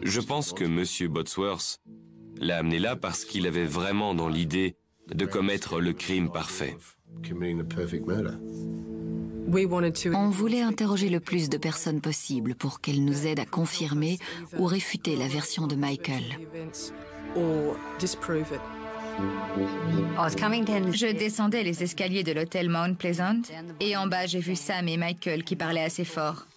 Je pense que M. Botsworth l'a amené là parce qu'il avait vraiment dans l'idée de commettre le crime parfait. On voulait interroger le plus de personnes possible pour qu'elles nous aident à confirmer ou réfuter la version de Michael. Je descendais les escaliers de l'hôtel Mount Pleasant et en bas j'ai vu Sam et Michael qui parlaient assez fort.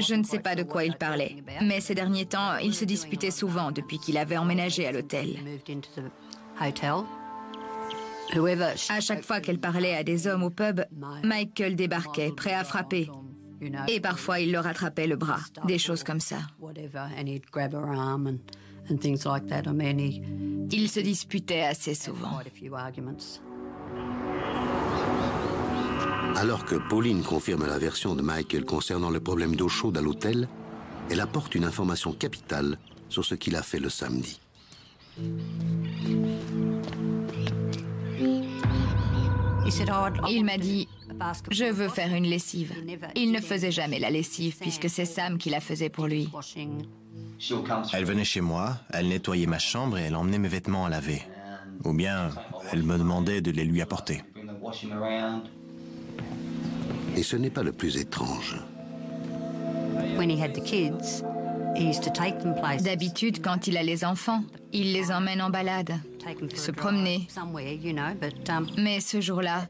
Je ne sais pas de quoi ils parlaient, mais ces derniers temps, ils se disputaient souvent depuis qu'il avait emménagé à l'hôtel. À chaque fois qu'elle parlait à des hommes au pub, Michael débarquait, prêt à frapper. Et parfois, il leur attrapait le bras, des choses comme ça. Ils se disputaient assez souvent. Alors que Pauline confirme la version de Michael concernant le problème d'eau chaude à l'hôtel, elle apporte une information capitale sur ce qu'il a fait le samedi. Il m'a dit « Je veux faire une lessive ». Il ne faisait jamais la lessive puisque c'est Sam qui la faisait pour lui. Elle venait chez moi, elle nettoyait ma chambre et elle emmenait mes vêtements à laver. Ou bien, elle me demandait de les lui apporter. Et ce n'est pas le plus étrange. D'habitude, quand il a les enfants, il les emmène en balade, se promener. Mais ce jour-là,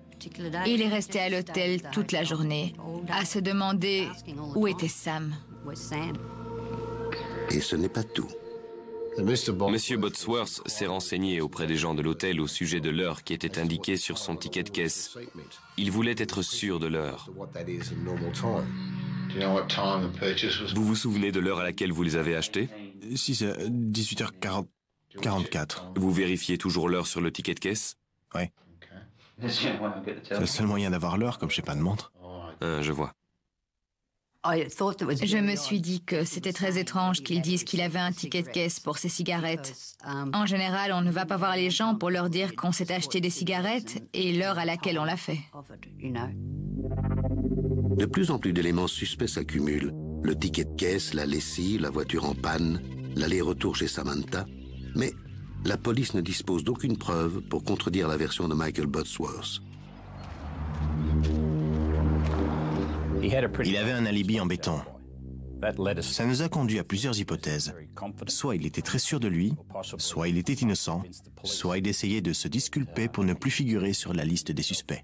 il est resté à l'hôtel toute la journée, à se demander où était Sam. Et ce n'est pas tout. Monsieur Botsworth s'est renseigné auprès des gens de l'hôtel au sujet de l'heure qui était indiquée sur son ticket de caisse. Il voulait être sûr de l'heure. Vous vous souvenez de l'heure à laquelle vous les avez achetés? Si, c'est 18h44. Vous vérifiez toujours l'heure sur le ticket de caisse? Oui. C'est le seul moyen d'avoir l'heure, comme je n'ai pas de montre. Je vois. Je me suis dit que c'était très étrange qu'ils disent qu'il avait un ticket de caisse pour ses cigarettes. En général, on ne va pas voir les gens pour leur dire qu'on s'est acheté des cigarettes et l'heure à laquelle on l'a fait. De plus en plus d'éléments suspects s'accumulent. Le ticket de caisse, la lessive, la voiture en panne, l'aller-retour chez Samantha. Mais la police ne dispose d'aucune preuve pour contredire la version de Michael Botsworth. Il avait un alibi en béton. Ça nous a conduit à plusieurs hypothèses. Soit il était très sûr de lui, soit il était innocent, soit il essayait de se disculper pour ne plus figurer sur la liste des suspects.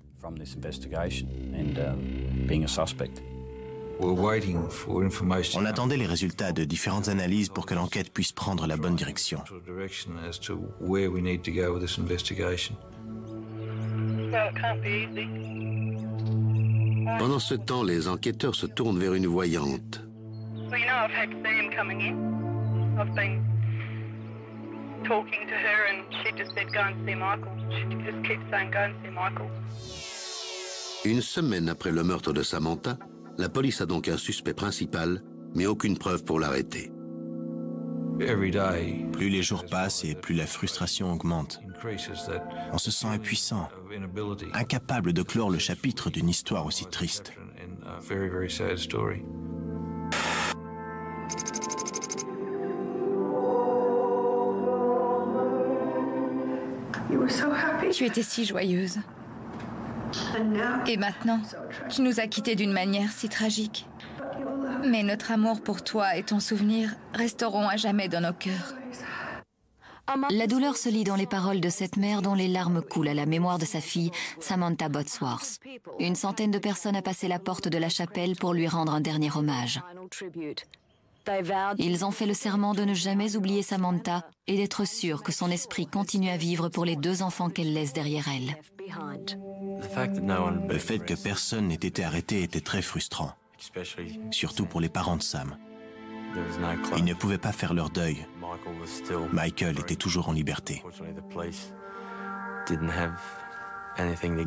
On attendait les résultats de différentes analyses pour que l'enquête puisse prendre la bonne direction. Pendant ce temps, les enquêteurs se tournent vers une voyante. Une semaine après le meurtre de Samantha, la police a donc un suspect principal, mais aucune preuve pour l'arrêter. Plus les jours passent et plus la frustration augmente. On se sent impuissant, incapable de clore le chapitre d'une histoire aussi triste. Tu étais si joyeuse. Et maintenant, tu nous as quittés d'une manière si tragique. Mais notre amour pour toi et ton souvenir resteront à jamais dans nos cœurs. La douleur se lit dans les paroles de cette mère dont les larmes coulent à la mémoire de sa fille, Samantha Botsworth. Une centaine de personnes a passé la porte de la chapelle pour lui rendre un dernier hommage. Ils ont fait le serment de ne jamais oublier Samantha et d'être sûrs que son esprit continue à vivre pour les 2 enfants qu'elle laisse derrière elle. Le fait que personne n'ait été arrêté était très frustrant, surtout pour les parents de Sam. Ils ne pouvaient pas faire leur deuil. Michael était toujours en liberté.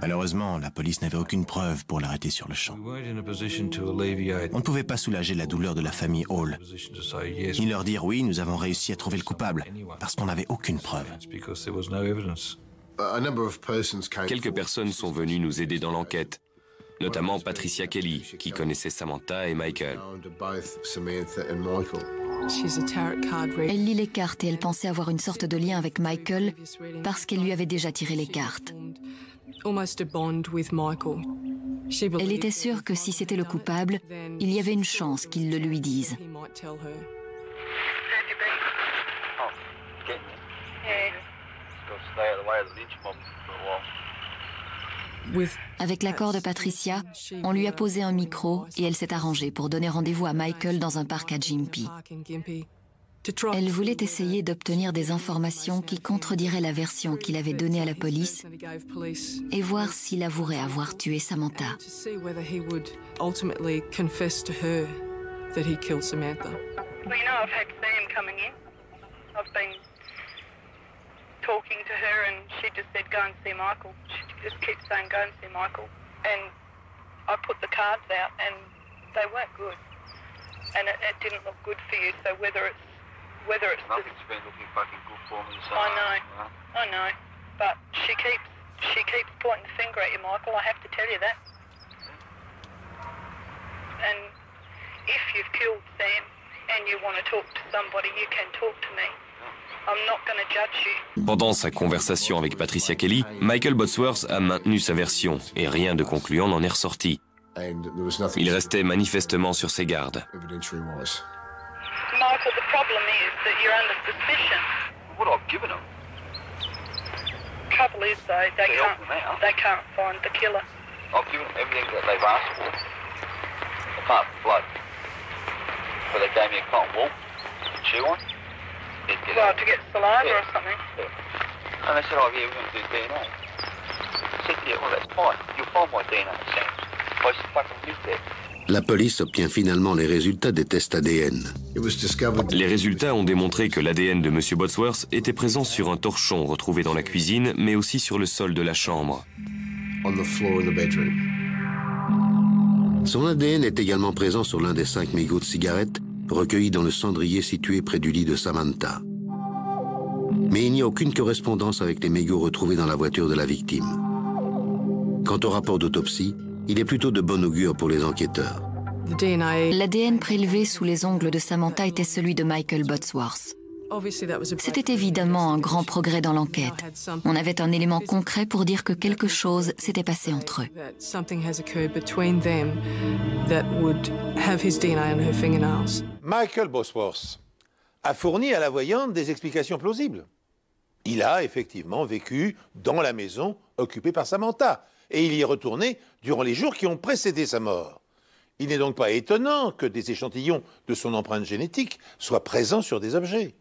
Malheureusement, la police n'avait aucune preuve pour l'arrêter sur le champ. On ne pouvait pas soulager la douleur de la famille Hall, ni leur dire « oui, nous avons réussi à trouver le coupable », parce qu'on n'avait aucune preuve. Quelques personnes sont venues nous aider dans l'enquête. notamment Patricia Kelly, qui connaissait Samantha et Michael. Elle lit les cartes et elle pensait avoir une sorte de lien avec Michael parce qu'elle lui avait déjà tiré les cartes. Elle était sûre que si c'était le coupable, il y avait une chance qu'il le lui dise. Avec l'accord de Patricia, on lui a posé un micro et elle s'est arrangée pour donner rendez-vous à Michael dans un parc à Gympie. Elle voulait essayer d'obtenir des informations qui contrediraient la version qu'il avait donnée à la police et voir s'il avouerait avoir tué Samantha. Talking to her, and she just said, go and see Michael. She just keeps saying, go and see Michael. And I put the cards out, and they weren't good. And it didn't look good for you. So whether it's nothing's been looking fucking good for me. So I know. But she keeps pointing the finger at you, Michael. I have to tell you that. And if you've killed Sam and you want to talk to somebody, you can talk to me. Pendant sa conversation avec Patricia Kelly, Michael Bodsworth a maintenu sa version et rien de concluant n'en est ressorti. Il restait manifestement sur ses gardes. Michael, the problem is that you're under suspicion. What I've given them. Trouble is though, they can't find the killer. I've given them everything that they've asked for, apart from blood. So they gave me a cotton wool to chew on. Well, to get saliva or something. Yeah. And they said, oh yeah, we're going to do DNA. I said, yeah, well that's fine. You'll find my DNA, Sam. I just fucking lived there. La police obtient finalement les résultats des tests ADN. Les résultats ont démontré que l'ADN de M. Bodsworth était présent sur un torchon retrouvé dans la cuisine, mais aussi sur le sol de la chambre. Son ADN est également présent sur l'un des 5 mégots de cigarettes recueillis dans le cendrier situé près du lit de Samantha. Mais il n'y a aucune correspondance avec les mégots retrouvés dans la voiture de la victime. Quant au rapport d'autopsie, il est plutôt de bon augure pour les enquêteurs. L'ADN prélevé sous les ongles de Samantha était celui de Michael Bodsworth. C'était évidemment un grand progrès dans l'enquête. On avait un élément concret pour dire que quelque chose s'était passé entre eux. Michael Bodsworth a fourni à la voyante des explications plausibles. Il a effectivement vécu dans la maison occupée par Samantha et il y est retourné durant les jours qui ont précédé sa mort. Il n'est donc pas étonnant que des échantillons de son empreinte génétique soient présents sur des objets.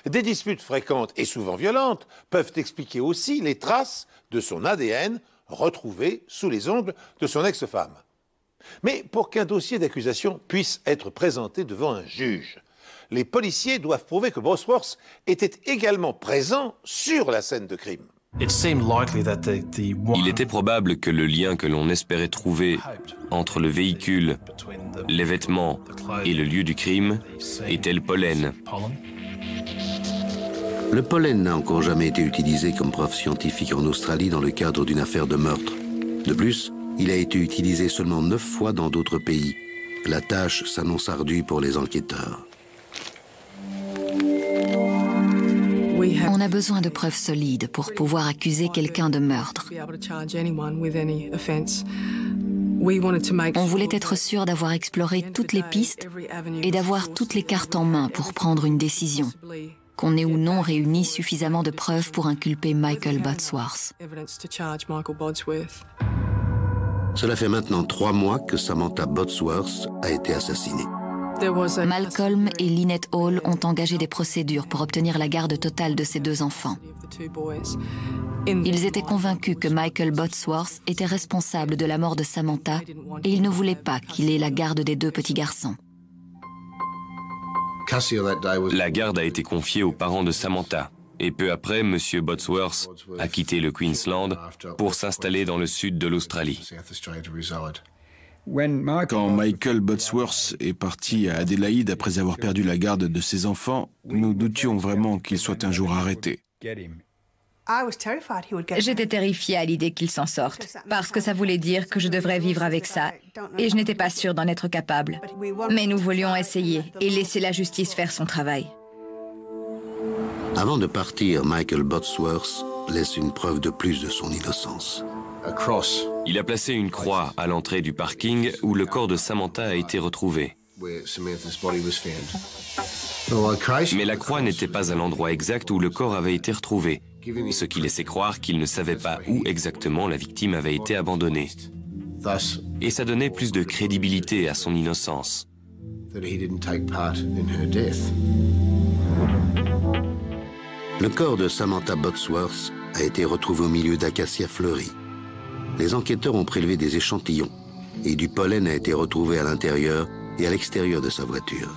Des disputes fréquentes et souvent violentes peuvent expliquer aussi les traces de son ADN retrouvées sous les ongles de son ex-femme. Mais pour qu'un dossier d'accusation puisse être présenté devant un juge, les policiers doivent prouver que Bodsworth était également présent sur la scène de crime. Il était probable que le lien que l'on espérait trouver entre le véhicule, les vêtements et le lieu du crime était le pollen. Le pollen n'a encore jamais été utilisé comme preuve scientifique en Australie dans le cadre d'une affaire de meurtre. De plus, il a été utilisé seulement 9 fois dans d'autres pays. La tâche s'annonce ardue pour les enquêteurs. On a besoin de preuves solides pour pouvoir accuser quelqu'un de meurtre. On voulait être sûr d'avoir exploré toutes les pistes et d'avoir toutes les cartes en main pour prendre une décision. Qu'on ait ou non réuni suffisamment de preuves pour inculper Michael Bodsworth. Cela fait maintenant 3 mois que Samantha Bodsworth a été assassinée. Malcolm et Lynette Hall ont engagé des procédures pour obtenir la garde totale de ces 2 enfants. Ils étaient convaincus que Michael Bodsworth était responsable de la mort de Samantha et ils ne voulaient pas qu'il ait la garde des 2 petits garçons. La garde a été confiée aux parents de Samantha. Et peu après, M. Bodsworth a quitté le Queensland pour s'installer dans le sud de l'Australie. Quand Michael Bodsworth est parti à Adélaïde après avoir perdu la garde de ses enfants, nous doutions vraiment qu'il soit un jour arrêté. J'étais terrifiée à l'idée qu'il s'en sorte, parce que ça voulait dire que je devrais vivre avec ça, et je n'étais pas sûre d'en être capable. Mais nous voulions essayer et laisser la justice faire son travail. Avant de partir, Michael Botsworth laisse une preuve de plus de son innocence. Il a placé une croix à l'entrée du parking où le corps de Samantha a été retrouvé. Mais la croix n'était pas à l'endroit exact où le corps avait été retrouvé, ce qui laissait croire qu'il ne savait pas où exactement la victime avait été abandonnée. Et ça donnait plus de crédibilité à son innocence. Le corps de Samantha Botsworth a été retrouvé au milieu d'acacias fleuris. Les enquêteurs ont prélevé des échantillons et du pollen a été retrouvé à l'intérieur et à l'extérieur de sa voiture.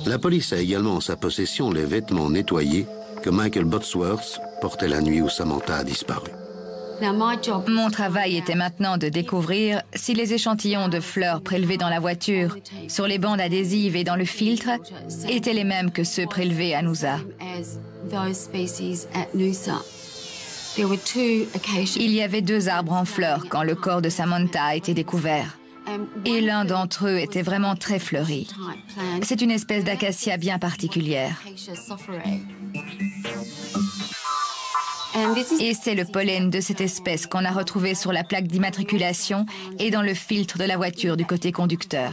La police a également en sa possession les vêtements nettoyés que Michael Botsworth portait la nuit où Samantha a disparu. Mon travail était maintenant de découvrir si les échantillons de fleurs prélevés dans la voiture, sur les bandes adhésives et dans le filtre, étaient les mêmes que ceux prélevés à Noosa. Il y avait 2 arbres en fleurs quand le corps de Samantha a été découvert. Et l'un d'entre eux était vraiment très fleuri. C'est une espèce d'acacia bien particulière. Et c'est le pollen de cette espèce qu'on a retrouvé sur la plaque d'immatriculation et dans le filtre de la voiture du côté conducteur.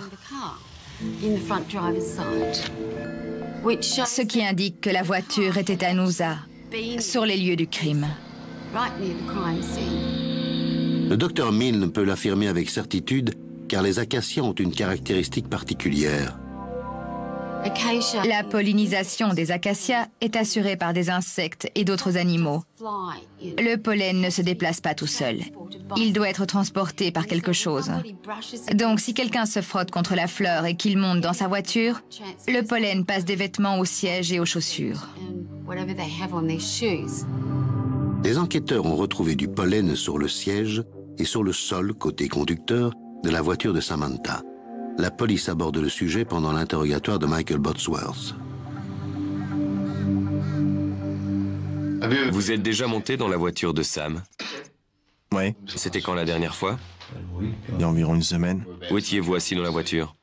Ce qui indique que la voiture était à Noosa, sur les lieux du crime. Le docteur Milne peut l'affirmer avec certitude car les acacias ont une caractéristique particulière. La pollinisation des acacias est assurée par des insectes et d'autres animaux. Le pollen ne se déplace pas tout seul. Il doit être transporté par quelque chose. Donc, si quelqu'un se frotte contre la fleur et qu'il monte dans sa voiture, le pollen passe des vêtements au siège et aux chaussures. Les enquêteurs ont retrouvé du pollen sur le siège et sur le sol, côté conducteur, de la voiture de Samantha. La police aborde le sujet pendant l'interrogatoire de Michael Botsworth. Vous êtes déjà monté dans la voiture de Sam? Oui. C'était quand la dernière fois? Il y a environ une semaine. Où étiez-vous assis dans la voiture?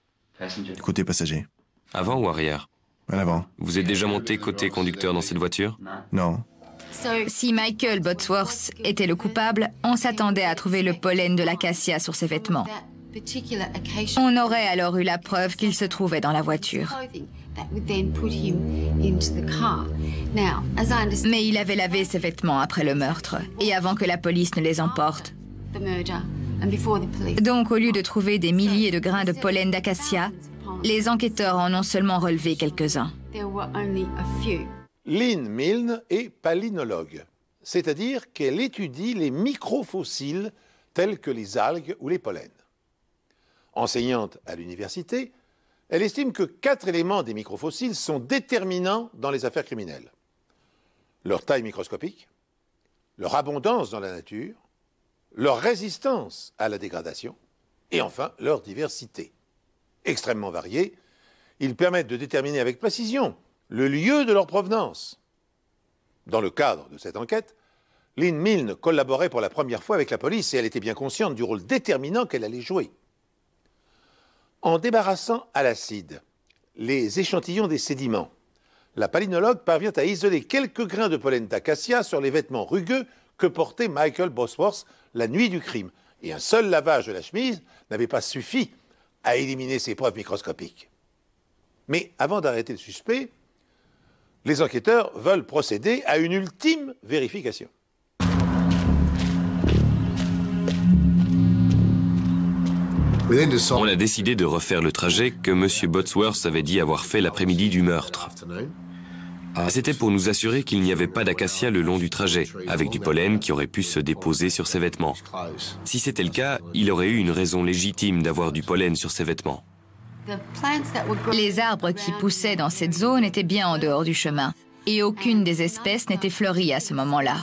Côté passager. Avant ou arrière? À l'avant. Vous êtes déjà monté côté conducteur dans cette voiture? Non. Si Michael Botsworth était le coupable, on s'attendait à trouver le pollen de l'acacia sur ses vêtements. On aurait alors eu la preuve qu'il se trouvait dans la voiture. Mais il avait lavé ses vêtements après le meurtre et avant que la police ne les emporte. Donc, au lieu de trouver des milliers de grains de pollen d'acacia, les enquêteurs en ont seulement relevé quelques-uns. Lynn Milne est palynologue, c'est-à-dire qu'elle étudie les microfossiles tels que les algues ou les pollens. Enseignante à l'université, elle estime que 4 éléments des microfossiles sont déterminants dans les affaires criminelles. Leur taille microscopique, leur abondance dans la nature, leur résistance à la dégradation et enfin leur diversité. Extrêmement variés, ils permettent de déterminer avec précision le lieu de leur provenance. Dans le cadre de cette enquête, Lynn Milne collaborait pour la première fois avec la police et elle était bien consciente du rôle déterminant qu'elle allait jouer. En débarrassant à l'acide les échantillons des sédiments, la palynologue parvient à isoler quelques grains de pollen d'acacia sur les vêtements rugueux que portait Michael Botsworth la nuit du crime. Et un seul lavage de la chemise n'avait pas suffi à éliminer ces preuves microscopiques. Mais avant d'arrêter le suspect, les enquêteurs veulent procéder à une ultime vérification. On a décidé de refaire le trajet que M. Botsworth avait dit avoir fait l'après-midi du meurtre. C'était pour nous assurer qu'il n'y avait pas d'acacia le long du trajet, avec du pollen qui aurait pu se déposer sur ses vêtements. Si c'était le cas, il aurait eu une raison légitime d'avoir du pollen sur ses vêtements. Les arbres qui poussaient dans cette zone étaient bien en dehors du chemin, et aucune des espèces n'était fleurie à ce moment-là.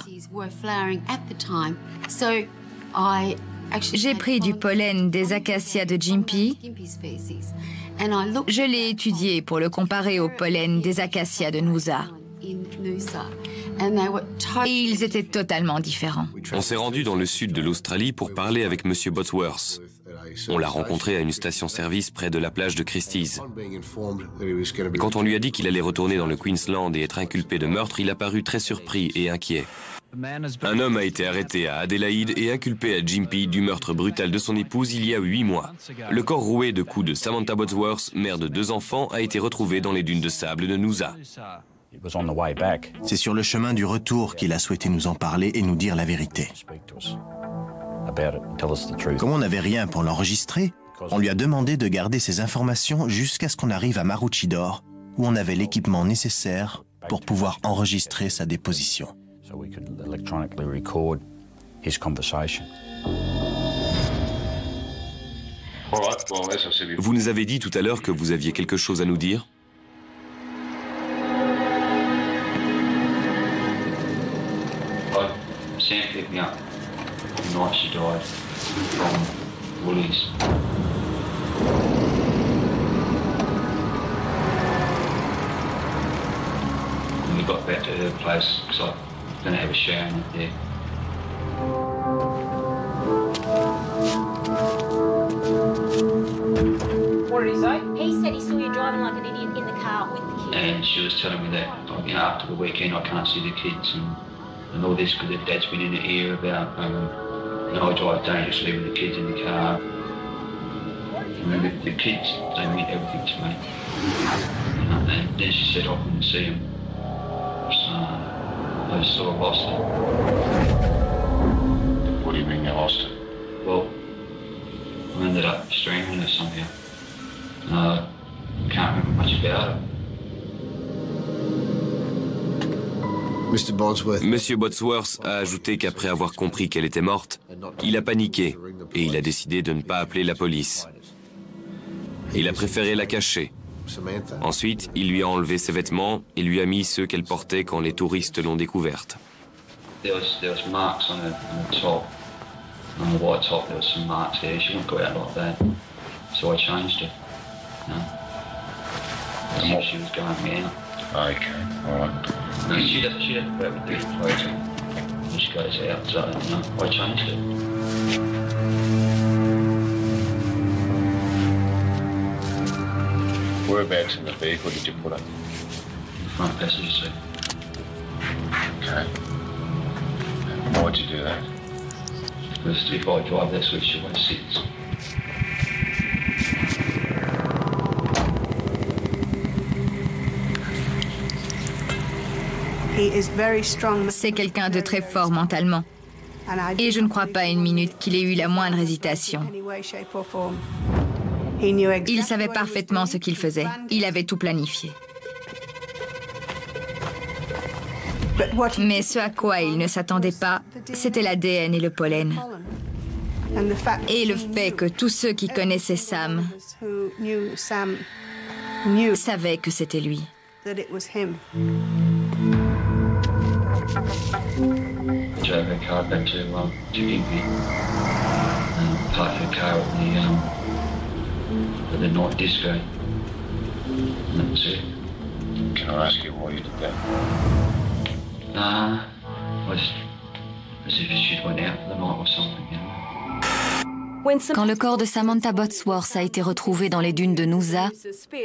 J'ai pris du pollen des acacias de Gympie. Je l'ai étudié pour le comparer au pollen des acacias de Noosa. Et ils étaient totalement différents. On s'est rendu dans le sud de l'Australie pour parler avec M. Bosworth. On l'a rencontré à une station-service près de la plage de Christie's. Quand on lui a dit qu'il allait retourner dans le Queensland et être inculpé de meurtre, il a paru très surpris et inquiet. Un homme a été arrêté à Adélaïde et inculpé à Gympie du meurtre brutal de son épouse il y a 8 mois. Le corps roué de coups de Samantha Bosworth, mère de 2 enfants, a été retrouvé dans les dunes de sable de Noosa. C'est sur le chemin du retour qu'il a souhaité nous en parler et nous dire la vérité. Comme on n'avait rien pour l'enregistrer, on lui a demandé de garder ces informations jusqu'à ce qu'on arrive à Maroochydore, où on avait l'équipement nécessaire pour pouvoir enregistrer sa déposition. Vous nous avez dit tout à l'heure que vous aviez quelque chose à nous dire? Sam picked me up the night she died from Woolies. When we got back to her place, because I was going to have a shower in it there. What did he say? He said he saw you driving like an idiot in the car with the kids. And she was telling me that, after the weekend I can't see the kids and all this because their dad's been in the ear about, I drive dangerously with the kids in the car. And the kids, they mean everything to me. And then she said I couldn't see them. So I just sort of lost it. What do you mean you lost it? Well, I ended up strangling her somehow. I can't remember much about it. Monsieur Bosworth a ajouté qu'après avoir compris qu'elle était morte, il a paniqué et il a décidé de ne pas appeler la police. Il a préféré la cacher. Ensuite, il lui a enlevé ses vêtements et lui a mis ceux qu'elle portait quand les touristes l'ont découverte. There was marks on the top. On the white top, there was some marks there. She wouldn't go out like that. So I changed her. As if she was going out. Okay, all right. No, she doesn't go with dirty clothes when she goes out, so I changed it. Whereabouts in the vehicle did you put it? The front passenger seat. Okay. And why'd you do that? Because if I drive, that's where she always sits. C'est quelqu'un de très fort mentalement. Et je ne crois pas une minute qu'il ait eu la moindre hésitation. Il savait parfaitement ce qu'il faisait. Il avait tout planifié. Mais ce à quoi il ne s'attendait pas, c'était l'ADN et le pollen. Et le fait que tous ceux qui connaissaient Sam savaient que c'était lui. I drove her car back to Gympie and parked her car at the night disco. And that was it. Can I ask you why you did that? As if she'd went out for the night or something, you know. Quand le corps de Samantha Bosworth a été retrouvé dans les dunes de Noosa,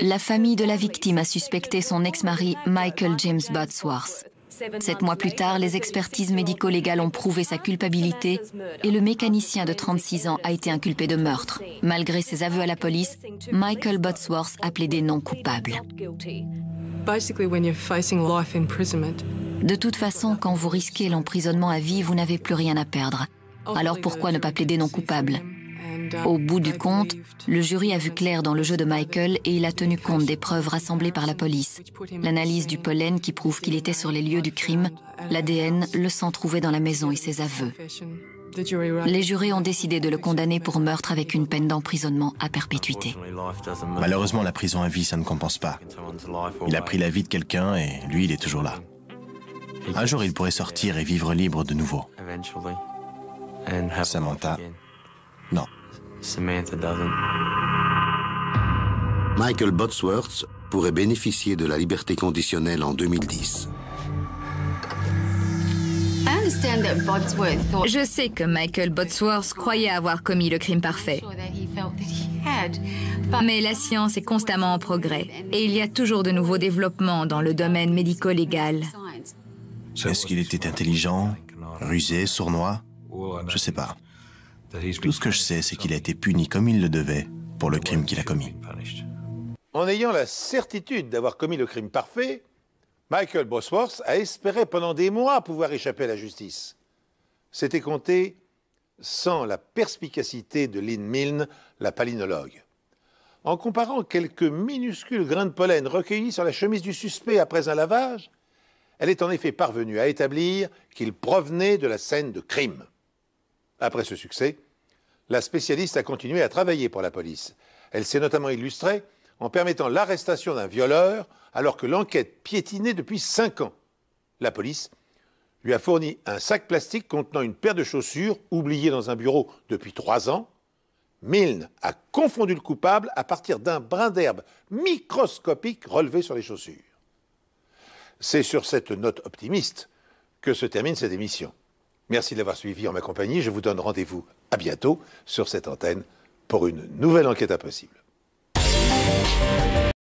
la famille de la victime a suspecté son ex-mari Michael James Bosworth. 7 mois plus tard, les expertises médico-légales ont prouvé sa culpabilité et le mécanicien de 36 ans a été inculpé de meurtre. Malgré ses aveux à la police, Michael Bosworth a plaidé non coupable. De toute façon, quand vous risquez l'emprisonnement à vie, vous n'avez plus rien à perdre. Alors pourquoi ne pas plaider non coupable ? Au bout du compte, le jury a vu clair dans le jeu de Michael et il a tenu compte des preuves rassemblées par la police. L'analyse du pollen qui prouve qu'il était sur les lieux du crime, l'ADN, le sang trouvé dans la maison et ses aveux. Les jurés ont décidé de le condamner pour meurtre avec une peine d'emprisonnement à perpétuité. Malheureusement, la prison à vie, ça ne compense pas. Il a pris la vie de quelqu'un et lui, il est toujours là. Un jour, il pourrait sortir et vivre libre de nouveau. Samantha Non. Samantha doesn't. Michael Botsworth pourrait bénéficier de la liberté conditionnelle en 2010. Je sais que Michael Botsworth croyait avoir commis le crime parfait. Mais la science est constamment en progrès et il y a toujours de nouveaux développements dans le domaine médico-légal. Est-ce qu'il était intelligent, rusé, sournois? Je sais pas. Tout ce que je sais, c'est qu'il a été puni comme il le devait pour le crime qu'il a commis. En ayant la certitude d'avoir commis le crime parfait, Michael Botsworth a espéré pendant des mois pouvoir échapper à la justice. C'était compté sans la perspicacité de Lynn Milne, la palynologue. En comparant quelques minuscules grains de pollen recueillis sur la chemise du suspect après un lavage, elle est en effet parvenue à établir qu'il provenait de la scène de crime. Après ce succès, la spécialiste a continué à travailler pour la police. Elle s'est notamment illustrée en permettant l'arrestation d'un violeur alors que l'enquête piétinait depuis 5 ans. La police lui a fourni un sac plastique contenant une paire de chaussures oubliée dans un bureau depuis 3 ans. Milne a confondu le coupable à partir d'un brin d'herbe microscopique relevé sur les chaussures. C'est sur cette note optimiste que se termine cette émission. Merci de l'avoir suivi en ma compagnie. Je vous donne rendez-vous à bientôt sur cette antenne pour une nouvelle enquête impossible.